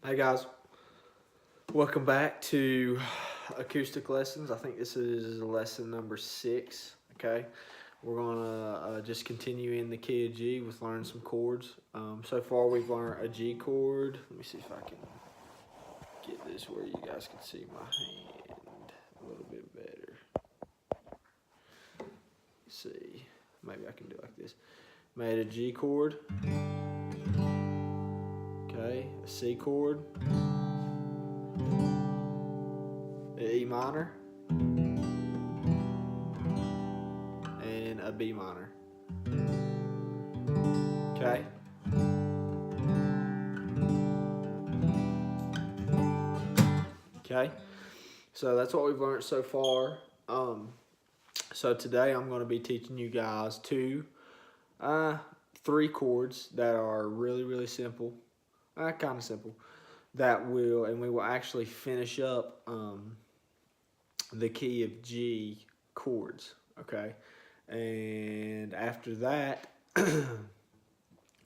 Hey guys, welcome back to Acoustic Lessons. I think this is lesson number 6. Okay, we're gonna just continue in the key of G with learning some chords. So far we've learned a G chord. Let me see if I can get this where you guys can see my hand a little bit better. Let's see, maybe I can do it like this. Made a G chord. Okay, a C chord. E minor, and a B minor. Okay. Okay. So that's what we've learned so far. So today I'm going to be teaching you guys three chords that are really simple, kind of simple. We will actually finish up the key of G chords, okay? And after that,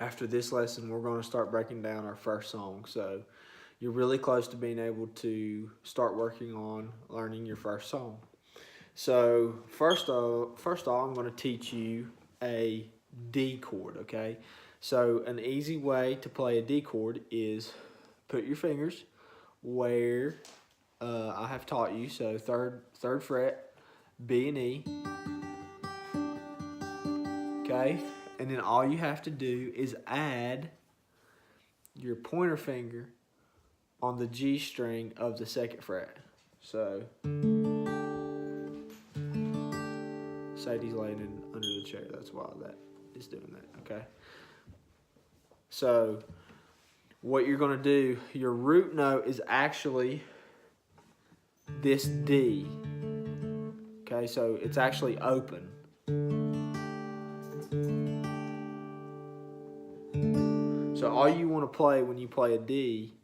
after this lesson, we're going to start breaking down our first song. So you're really close to being able to start working on learning your first song. So first of all, I'm going to teach you a D chord, okay? So an easy way to play a D chord is put your fingers where I have taught you. So third fret, B and E, okay? And then all you have to do is add your pointer finger on the G string of the second fret. So Sadie's laying under the chair, that's why that is doing that, okay? So what you're gonna do, your root note is actually this D, okay? So it's actually open. So all you wanna play when you play a D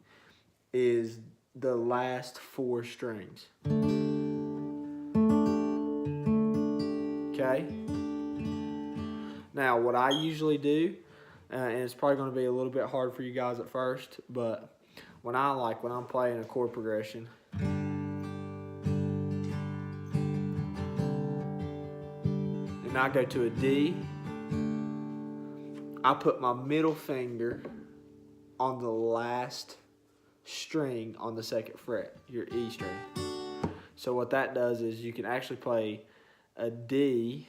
is the last 4 strings. Okay? Now, what I usually do, and it's probably going to be a little bit hard for you guys at first, but when I'm playing a chord progression, and I go to a D, I put my middle finger on the last string on the second fret, your E string. So what that does is you can actually play a D,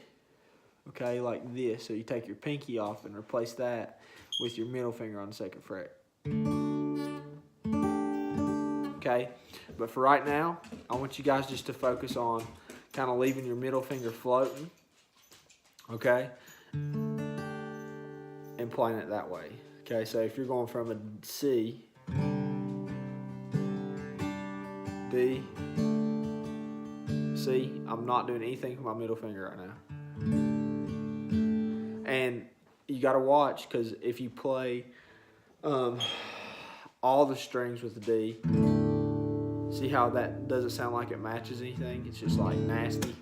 okay, like this. So you take your pinky off and replace that with your middle finger on the second fret. Okay, but for right now, I want you guys just to focus on kind of leaving your middle finger floating, okay, and playing it that way. Okay, so if you're going from a C, D, C, I'm not doing anything with my middle finger right now. And you got to watch, because if you play all the strings with the D, see how that doesn't sound like it matches anything? It's just like nasty.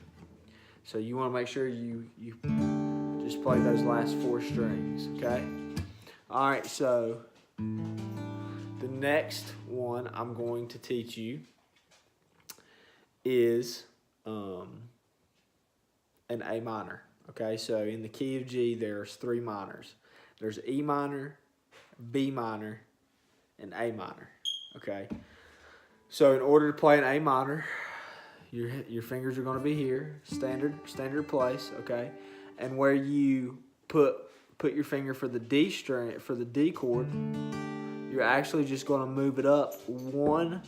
So you want to make sure you just play those last 4 strings, okay? All right, so the next one I'm going to teach you is an A minor. Okay, so in the key of G, there's 3 minors. There's E minor, B minor, and A minor. Okay, so in order to play an A minor, your fingers are going to be here, standard place. Okay, and where you put your finger for the D string, for the D chord, you're actually just going to move it up one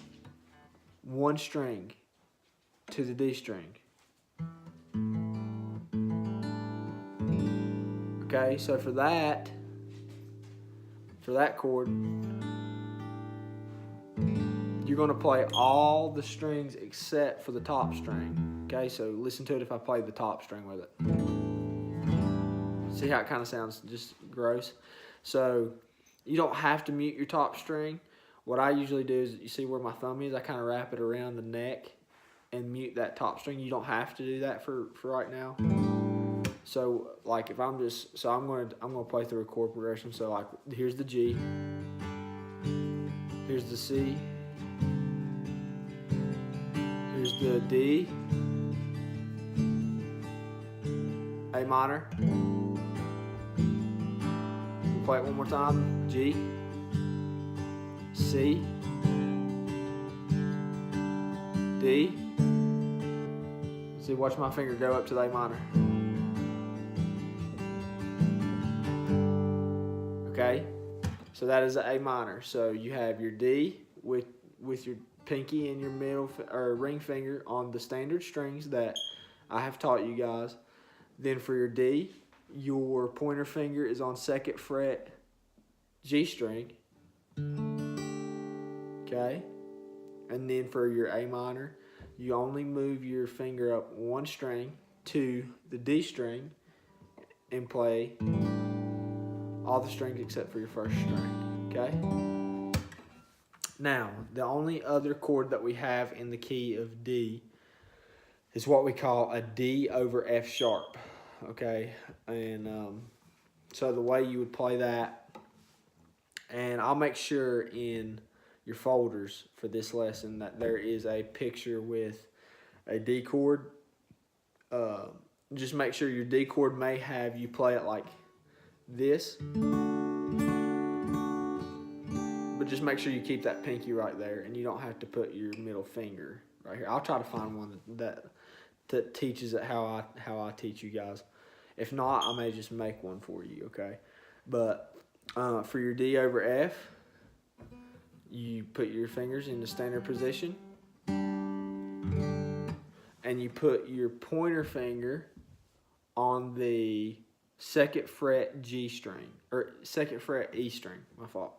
string to the D string. Okay, so for that chord, you're going to play all the strings except for the top string. Okay, so listen to it if I play the top string with it. See how it kind of sounds just gross? So you don't have to mute your top string. What I usually do is, you see where my thumb is? I kind of wrap it around the neck and mute that top string. You don't have to do that for right now. So like if I'm just, so I'm gonna play through a chord progression. So like here's the G, Here's the C. Here's the D. A minor. We'll play it one more time. G. C. D. See, watch my finger go up to the A minor. Okay, so that is the A minor. So you have your D with your pinky and your middle or ring finger on the standard strings that I have taught you guys. Then for your D, your pointer finger is on 2nd fret G string. Okay, and then for your A minor, you only move your finger up one string to the D string and play all the strings except for your 1st string, okay? Now, the only other chord that we have in the key of D is what we call a D over F sharp, okay? And so the way you would play that, and I'll make sure in your folders for this lesson that there is a picture with a D chord. Just make sure your D chord may have you play it like this, but just make sure you keep that pinky right there and you don't have to put your middle finger right here. I'll try to find one that teaches it how I teach you guys. If not, I may just make one for you, okay? But for your D over F, you put your fingers in the standard position and you put your pointer finger on the 2nd fret G string, or 2nd fret E string, my fault.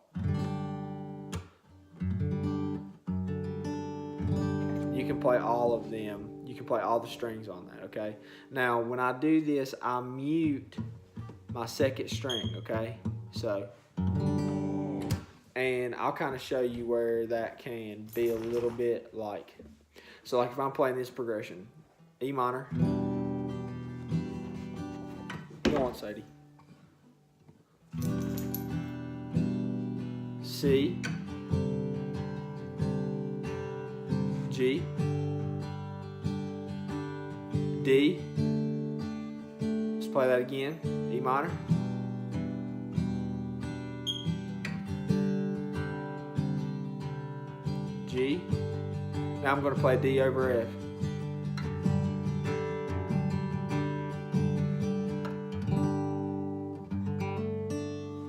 You can play all of them. You can play all the strings on that, okay? Now, when I do this, I mute my 2nd string, okay? So, and I'll kind of show you where that can be a little bit like, so like if I'm playing this progression, E minor, go on, Sadie. C, G, D. Let's play that again. E minor. G. Now I'm going to play D over F.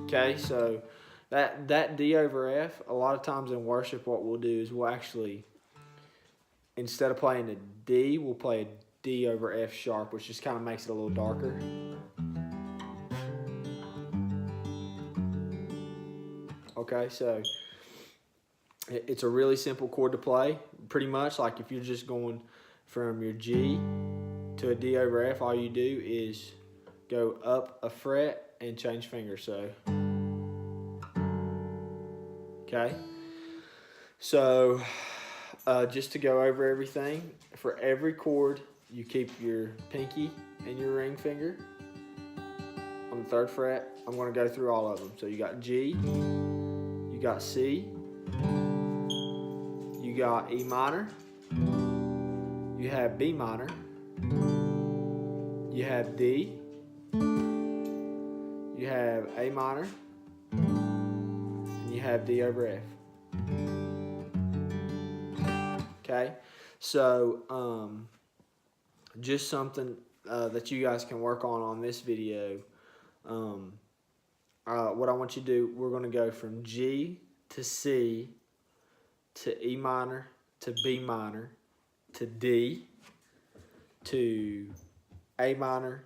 Okay, so that D over F, a lot of times in worship what we'll do is we'll actually, instead of playing a D, we'll play a D over F sharp, which just kind of makes it a little darker. Okay, so it's a really simple chord to play. Pretty much like if you're just going from your G to a D over F, all you do is go up a fret and change fingers. So, okay. So, just to go over everything, for every chord, you keep your pinky and your ring finger on the 3rd fret. I'm going to go through all of them. So you got G, you got C, you got E minor, you have B minor, you have D, you have A minor, and you have D over F. Okay, so just something that you guys can work on this video. What I want you to do, we're going to go from G to C to E minor to B minor to D to A minor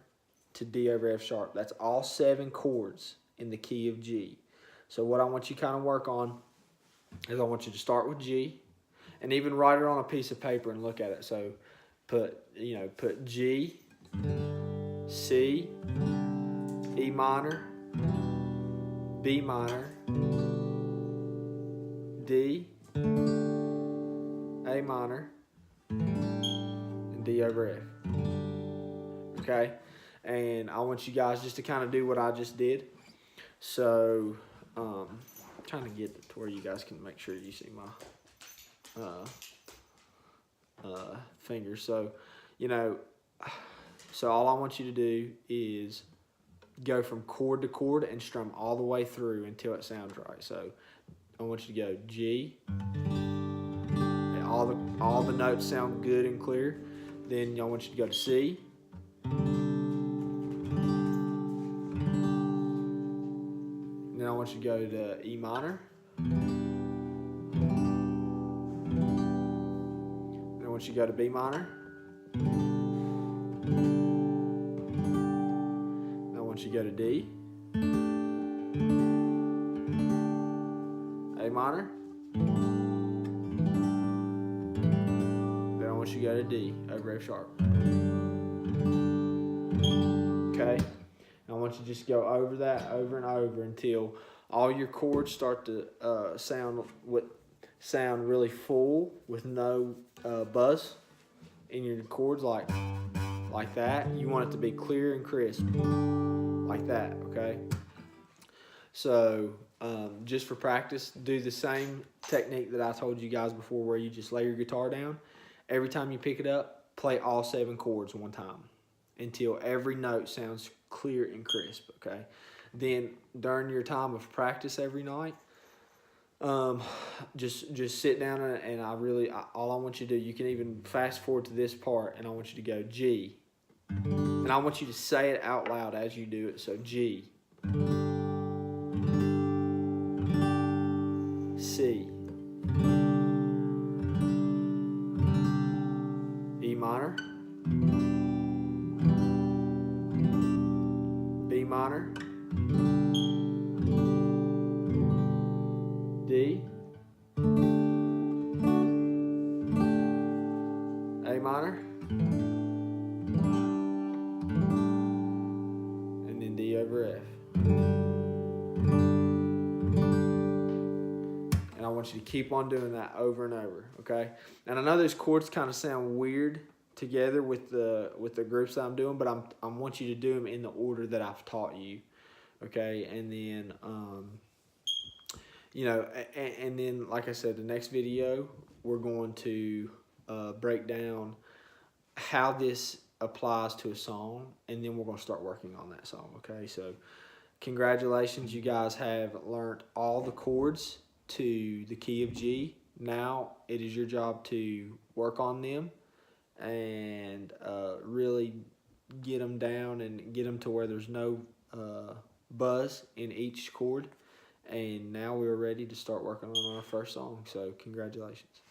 to D over F sharp. That's all 7 chords in the key of G. So what I want you to kind of work on is I want you to start with G and even write it on a piece of paper and look at it. So put G, C, E minor, B minor, D, A minor, and D over F. Okay? And I want you guys just to kind of do what I just did. So, trying to get it to where you guys can make sure you see my fingers. So, you know, so all I want you to do is go from chord to chord and strum all the way through until it sounds right. So I want you to go G. And all the notes sound good and clear. Then I want you to go to C. And then I want you to go to E minor. Then I want you to go to B minor. Then I want you to go to D. A minor. Then I want you to go to D, over F sharp. Okay? And I want you to just go over that over and over until all your chords start to sound really full with no buzz in your chords, like that. You want it to be clear and crisp, like that. Okay. So just for practice, do the same technique that I told you guys before, where you just lay your guitar down. Every time you pick it up, play all 7 chords one time until every note sounds clear and crisp, okay? Then during your time of practice every night, just sit down and all I want you to do, you can even fast forward to this part, and I want you to go G. And I want you to say it out loud as you do it, so G. C. E minor. B minor. D. A minor. And then D over F. And I want you to keep on doing that over and over, okay? And I know those chords kind of sound weird together with the groups that I'm doing, but I want you to do them in the order that I've taught you, okay? And then you know, and then like I said, the next video we're going to break down how this applies to a song, and then we're going to start working on that song, okay? So congratulations, you guys have learned all the chords to the key of G. Now it is your job to work on them and really get them down and get them to where there's no buzz in each chord. And now we're ready to start working on our first song. So congratulations.